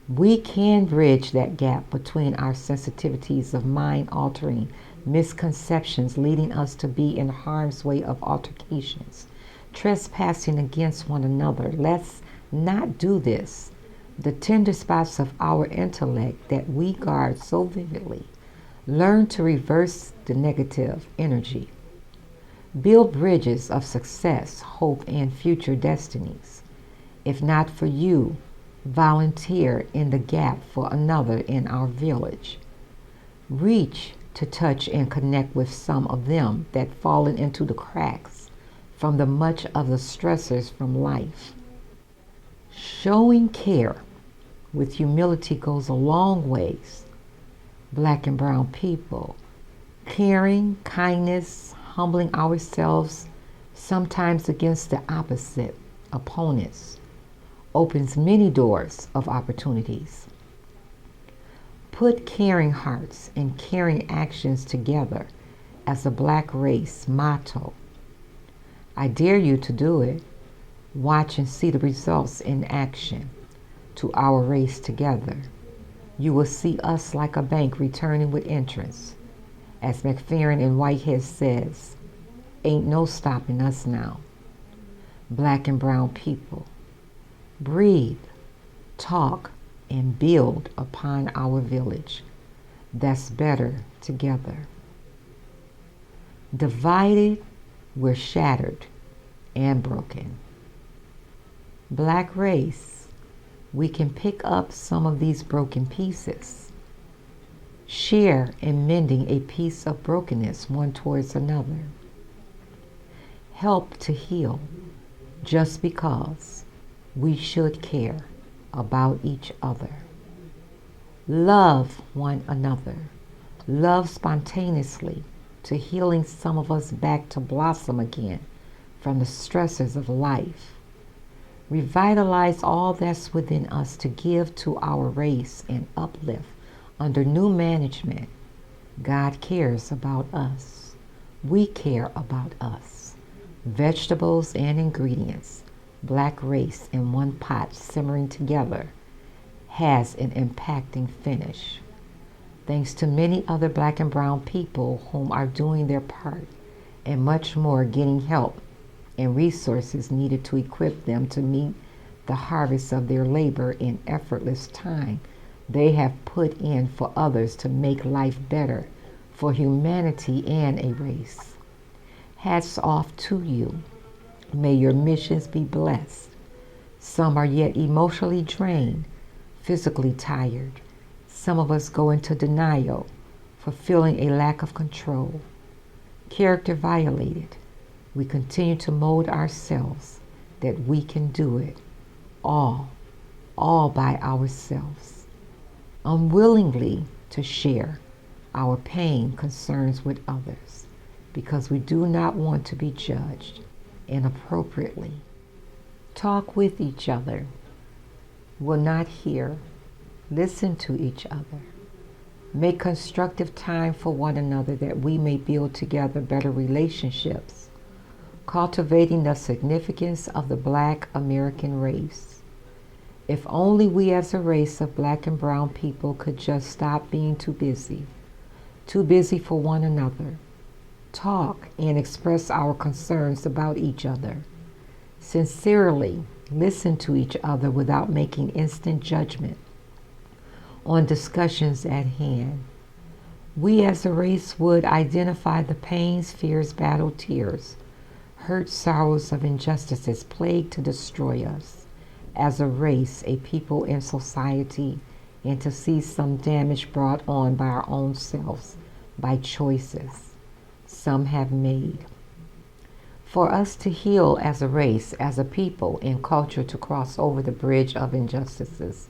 We can bridge that gap between our sensitivities of mind-altering misconceptions leading us to be in harm's way of altercations, trespassing against one another. Let's not do this. The tender spots of our intellect that we guard so vividly. Learn to reverse the negative energy. Build bridges of success, hope, and future destinies. If not for you, volunteer in the gap for another in our village. Reach to touch and connect with some of them that fallen into the cracks from the much of the stressors from life. Showing care with humility goes a long ways. Black and brown people, caring, kindness, humbling ourselves, sometimes against the opposite opponents, opens many doors of opportunities. Put caring hearts and caring actions together as a Black race motto. I dare you to do it. Watch and see the results in action to our race together. You will see us like a bank returning with interest. As McFerrin in Whitehead says, ain't no stopping us now. Black and brown people, breathe, talk, and build upon our village that's better together. Divided, we're shattered and broken. Black race, we can pick up some of these broken pieces. Share in mending a piece of brokenness one towards another. Help to heal just because we should care about each other. Love one another. Love spontaneously to healing some of us back to blossom again from the stresses of life. Revitalize all that's within us to give to our race and uplift under new management. God cares about us. We care about us. Vegetables and ingredients, Black race in one pot simmering together, has an impacting finish. Thanks to many other Black and brown people whom are doing their part and much more getting help and resources needed to equip them to meet the harvest of their labor in effortless time they have put in for others to make life better for humanity and a race. Hats off to you. May your missions be blessed. Some are yet emotionally drained, physically tired. Some of us go into denial for feeling a lack of control. Character violated. We continue to mold ourselves that we can do it all by ourselves. Unwillingly to share our pain, concerns with others because we do not want to be judged inappropriately. Talk with each other. Will not hear. Listen to each other. Make constructive time for one another that we may build together better relationships. Cultivating the significance of the Black American race. If only we as a race of Black and brown people could just stop being too busy for one another, talk and express our concerns about each other, sincerely listen to each other without making instant judgment on discussions at hand. We as a race would identify the pains, fears, battle, tears, hurt, sorrows of injustices plagued to destroy us as a race, a people in society, and to see some damage brought on by our own selves, by choices some have made. For us to heal as a race, as a people, and culture to cross over the bridge of injustices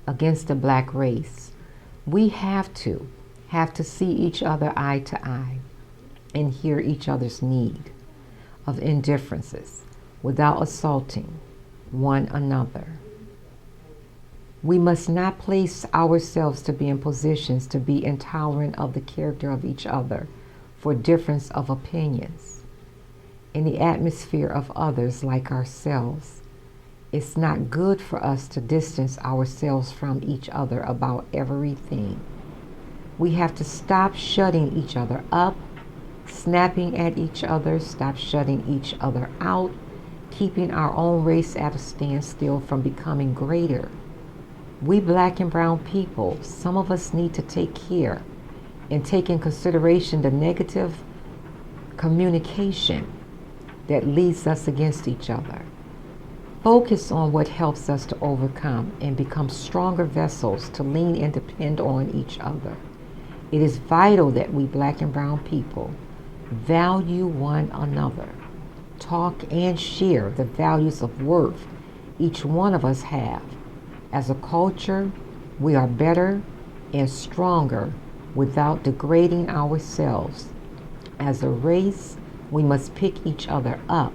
against the Black race, we have to see each other eye to eye and hear each other's need of indifferences without assaulting one another. We must not place ourselves to be in positions to be intolerant of the character of each other for difference of opinions. In the atmosphere of others like ourselves, it's not good for us to distance ourselves from each other about everything. We have to stop shutting each other up, snapping at each other, stop shutting each other out, keeping our own race at a standstill from becoming greater. We Black and brown people, some of us need to take care and take in consideration the negative communication that leads us against each other. Focus on what helps us to overcome and become stronger vessels to lean and depend on each other. It is vital that we Black and brown people value one another, talk and share the values of worth each one of us have. As a culture, we are better and stronger without degrading ourselves. As a race, we must pick each other up,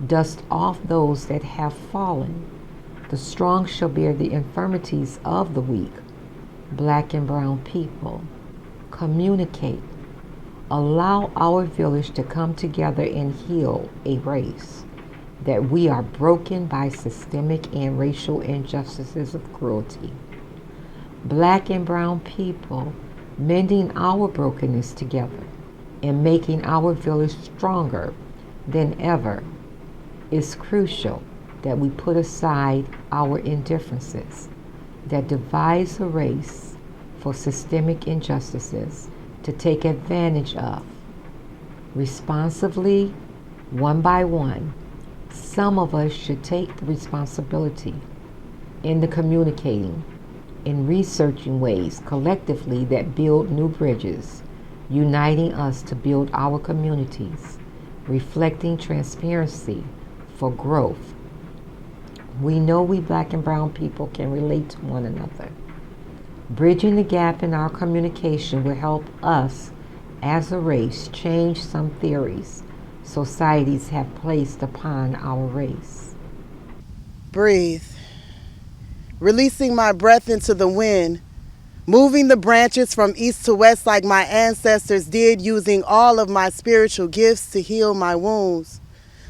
dust off those that have fallen. The strong shall bear the infirmities of the weak. Black and brown people, communicate. Allow our village to come together and heal a race. That we are broken by systemic and racial injustices of cruelty. Black and brown people, mending our brokenness together and making our village stronger than ever. It's crucial that we put aside our indifferences that divides a race for systemic injustices to take advantage of. Responsively, one by one, some of us should take the responsibility in the communicating, in researching ways collectively that build new bridges, uniting us to build our communities, reflecting transparency for growth. We know we black and brown people can relate to one another. Bridging the gap in our communication will help us as a race change some theories societies have placed upon our race. Breathe. Releasing my breath into the wind, moving the branches from east to west like my ancestors did, using all of my spiritual gifts to heal my wounds.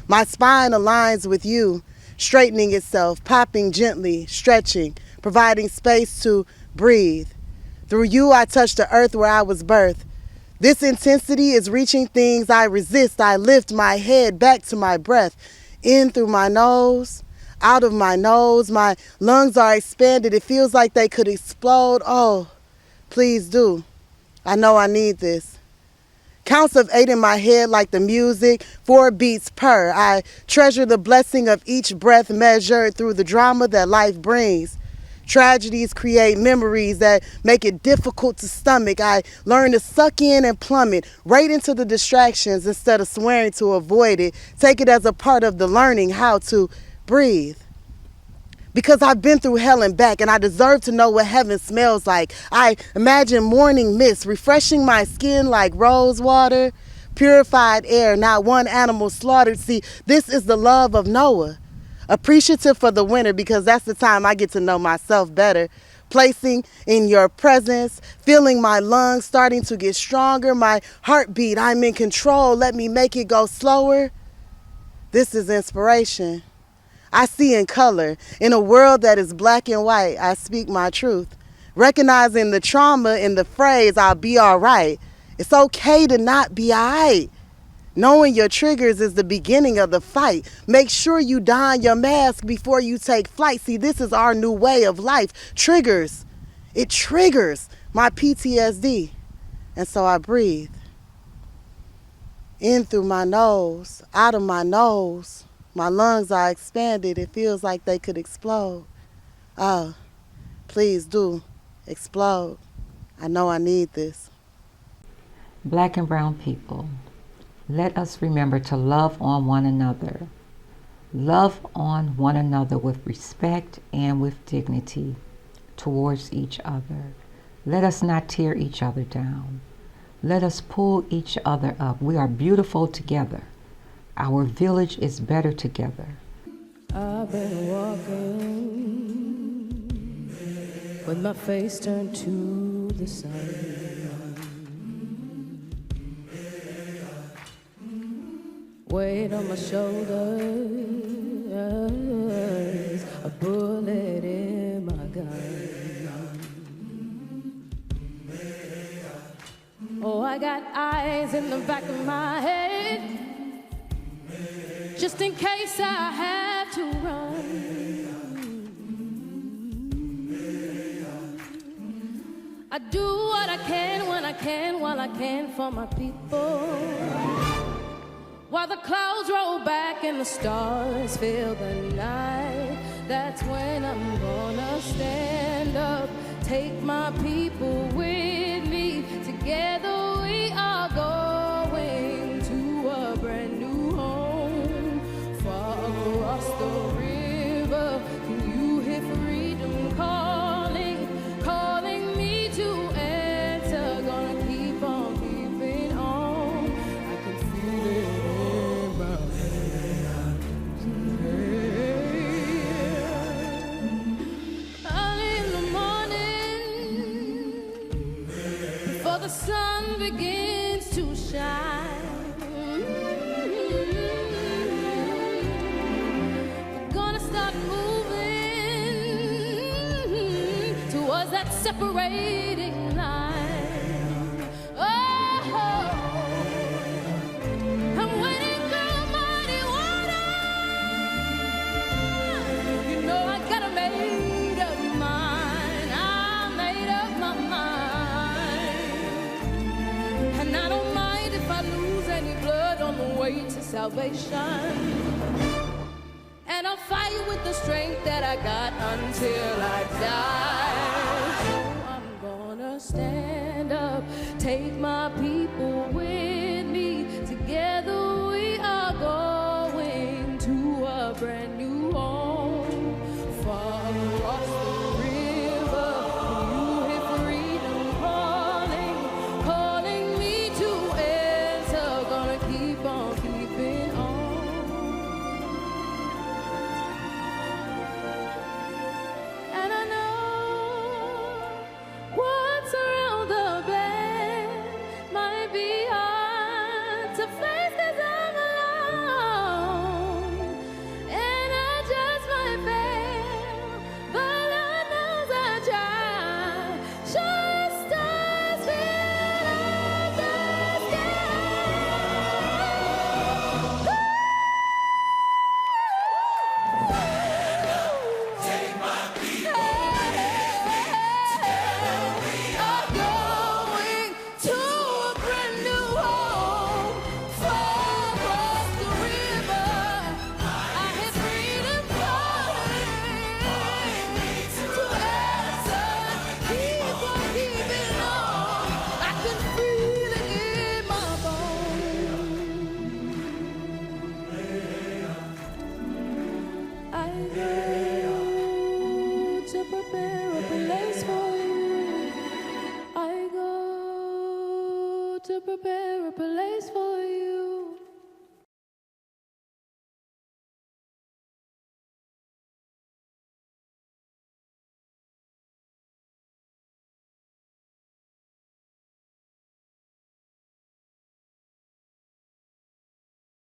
My spine aligns with you, straightening itself, popping gently, stretching, providing space to breathe. Through you, I touch the earth where I was birthed. This intensity is reaching things I resist. I lift my head back to my breath, in through my nose, out of my nose. My lungs are expanded. It feels like they could explode. Oh, please do. I know I need this. Counts of 8 in my head like the music, 4 beats per. I treasure the blessing of each breath measured through the drama that life brings. Tragedies create memories that make it difficult to stomach. I learn to suck in and plummet right into the distractions instead of swearing to avoid it. Take it as a part of the learning how to breathe. Because I've been through hell and back, and I deserve to know what heaven smells like. I imagine morning mist refreshing my skin like rose water, purified air, not one animal slaughtered. See, this is the love of Noah. Appreciative for the winter because that's the time I get to know myself better. Placing in your presence, feeling my lungs starting to get stronger, my heartbeat, I'm in control. Let me make it go slower. This is inspiration. I see in color. In a world that is black and white, I speak my truth. Recognizing the trauma in the phrase, I'll be all right. It's okay to not be all right. Knowing your triggers is the beginning of the fight. Make sure you don your mask before you take flight. See, this is our new way of life. Triggers. It triggers my PTSD. And so I breathe. In through my nose, out of my nose. My lungs are expanded. It feels like they could explode. Oh, please do explode. I know I need this. Black and brown people, let us remember to love on one another. Love on one another with respect and with dignity towards each other. Let us not tear each other down. Let us pull each other up. We are beautiful together. Our village is better together. I've been walking with my face turned to the sun. Weight on my shoulders, a bullet in my gun. Oh, I got eyes in the back of my head, just in case I have to run. I do what I can when I can, while I can for my people. While the clouds roll back and the stars fill the night, that's when I'm gonna stand up, take my people with me. Together we are going to a brand new home, far across the river. Can you hear freedom calling, calling me to enter? Gonna keep on keeping on. I can feel it in my early in the morning, sun begins to shine. We're gonna start moving towards that separating line. Oh, I'm waiting for mighty water. You know I got a made up mind. I made up my mind, and I don't mind if I lose any blood on the way to salvation. And I'll fight with the strength that I got until I die. So I'm gonna stand up, take my people with me. Together we are going to a brand new home, far across the river. You hear freedom calling, calling me to enter. Gonna keep on keeping on. And I know what's around the bend might be hard to face 'cause I'm alone. And I just might fail, but Lord knows I try. Just stars fill up the going to a brand new home, far across the river. I hear freedom calling to answer. Keep on keeping on. I can feel it in my bones. I go to prepare a place for you. I go to prepare a place for